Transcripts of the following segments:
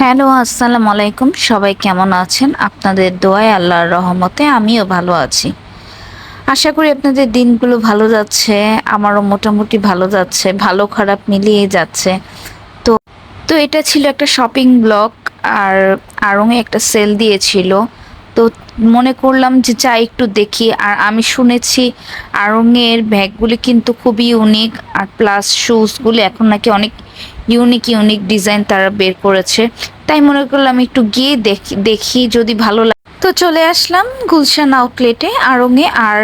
Hello, আসসালামু আলাইকুম। সবাই কেমন আছেন? আপনাদের দোয়ায় আল্লাহর রহমতে আমিও ভালো আছি। আশা করি আপনাদের দিনগুলো ভালো যাচ্ছে। আমারও মোটামুটি ভালো যাচ্ছে। ভালো খারাপ মিলিয়েই যাচ্ছে। তো তো এটা ছিল একটা শপিং ব্লগ। আর আড়ং এ একটা সেল দিয়েছিল। তো মনে করলাম যে যাই একটু দেখি। আর আমি শুনেছি আড়ং এর ব্যাগগুলি কিন্তু খুবই ইউনিক, আর প্লাস শুজগুলি এখন নাকি অনেক ইউনিক ইউনিক ডিজাইন তারা বের করেছে। তাই মনে করলাম একটু গিয়ে দেখি দেখি যদি ভালো লাগে। তো চলে আসলাম গুলশান আউটলেটে আড়ং এ। আর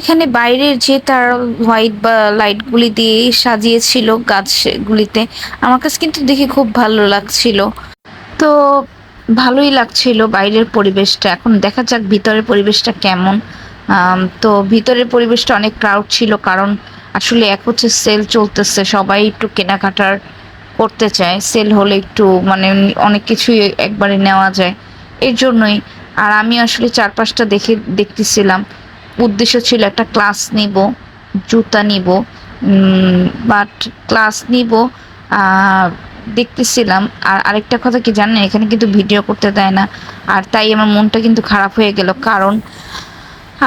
এখানে বাইরের যে তার হোয়াইট বা লাইটগুলি দিয়ে সাজিয়েছিল গাছগুলিতে, আমার কাছে কিন্তু দেখে খুব ভালো লাগছিল। তো ভালোই লাগছিল বাইরের পরিবেশটা। এখন দেখা যাক ভিতরের পরিবেশটা কেমন। তো ভিতরের পরিবেশটা অনেক ক্রাউড ছিল, কারণ আসলে এক হচ্ছে সেল চলতেছে, সবাই একটু কেনাকাটার করতে চায়। সেল হলে একটু মানে অনেক কিছুই একবারে নেওয়া যায়, এর জন্যই। আর আমি আসলে চারপাশটা দেখতেছিলাম। উদ্দেশ্য ছিল একটা ক্লাস নিব, জুতা নিব, বাট ক্লাস নিব দেখতেছিলাম। আর আরেকটা কথা কি জানেন, এখানে কিন্তু ভিডিও করতে দেয় না। আর তাই আমার মনটা কিন্তু খারাপ হয়ে গেল, কারণ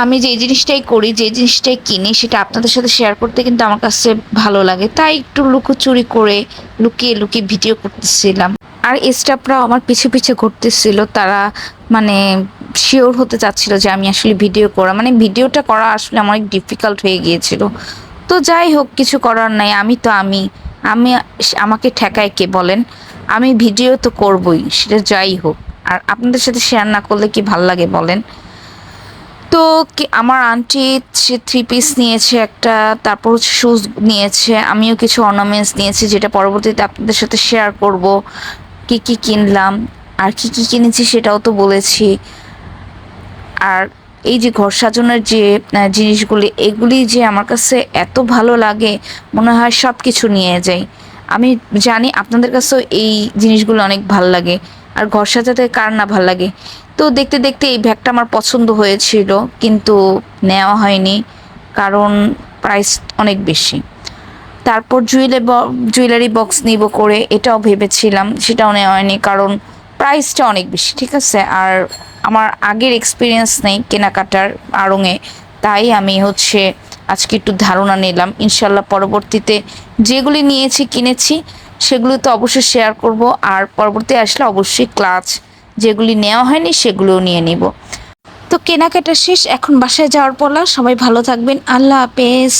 আমি যে জিনিসটাই করি, যে জিনিসটাই কিনি, সেটা আপনাদের সাথে শেয়ার করতে কিন্তু আমার কাছে ভালো লাগে। তাই একটু লুকোচুরি করে লুকিয়ে লুকিয়ে ভিডিও করতেছিলাম। আর স্টাফরাও আমার পিছে পিছে ঘুরতেছিল। তারা মানে শিওর হতে চাচ্ছিল যে আমি আসলে ভিডিও করা, মানে ভিডিওটা করা আসলে আমার অনেক ডিফিকাল্ট হয়ে গিয়েছিল। তো যাই হোক, কিছু করার নাই। আমি তো আমি আমাকে ঠেকায় কে বলেন? আমি ভিডিও তো করবই, সেটা যাই হোক। আর আপনাদের সাথে শেয়ার না করলে কি ভাল লাগে বলেন? তো আমার আন্টি সে থ্রি পিস নিয়েছে একটা, তারপর হচ্ছে শুজ নিয়েছে, আমিও কিছু অর্নামেন্টস নিয়েছি, যেটা পরবর্তীতে আপনাদের সাথে শেয়ার করব কি কি কিনলাম। আর কি কি কিনেছি সেটাও তো বলেছি। আর এই যে ঘর সাজানোর যে জিনিসগুলি, এগুলি যে আমার কাছে এত ভালো লাগে, মনে হয় সব কিছু নিয়ে যাই। আমি জানি আপনাদের কাছেও এই জিনিসগুলো অনেক ভাল লাগে। আর ঘর সাজাতে কার না ভাল লাগে? তো দেখতে দেখতে এই ব্যাগটা আমার পছন্দ হয়েছিল, কিন্তু নেওয়া হয়নি, কারণ প্রাইস অনেক বেশি। তারপর জুয়েলারি বক্স নিব করে এটাও ভেবেছিলাম, সেটাও নেওয়া হয়নি, কারণ প্রাইসটা অনেক বেশি। ঠিক আছে, আর আমার আগের এক্সপিরিয়েন্স নেই কেনাকাটার আড়ংয়ে। তাই আমি হচ্ছে আজকে একটু ধারণা নিলাম। ইনশাল্লাহ পরবর্তীতে যেগুলি নিয়েছি কিনেছি সেগুলো তো অবশ্যই শেয়ার করব। আর পরবর্তী আসলে অবশ্যই ক্লাচ যেগুলি নেওয়া হয়নি সেগুলোও নিয়ে নিব। তো কেনাকাটা শেষ, এখন বাসায় যাওয়ার পালা। সবাই ভালো থাকবেন। আল্লাহ হাফেজ।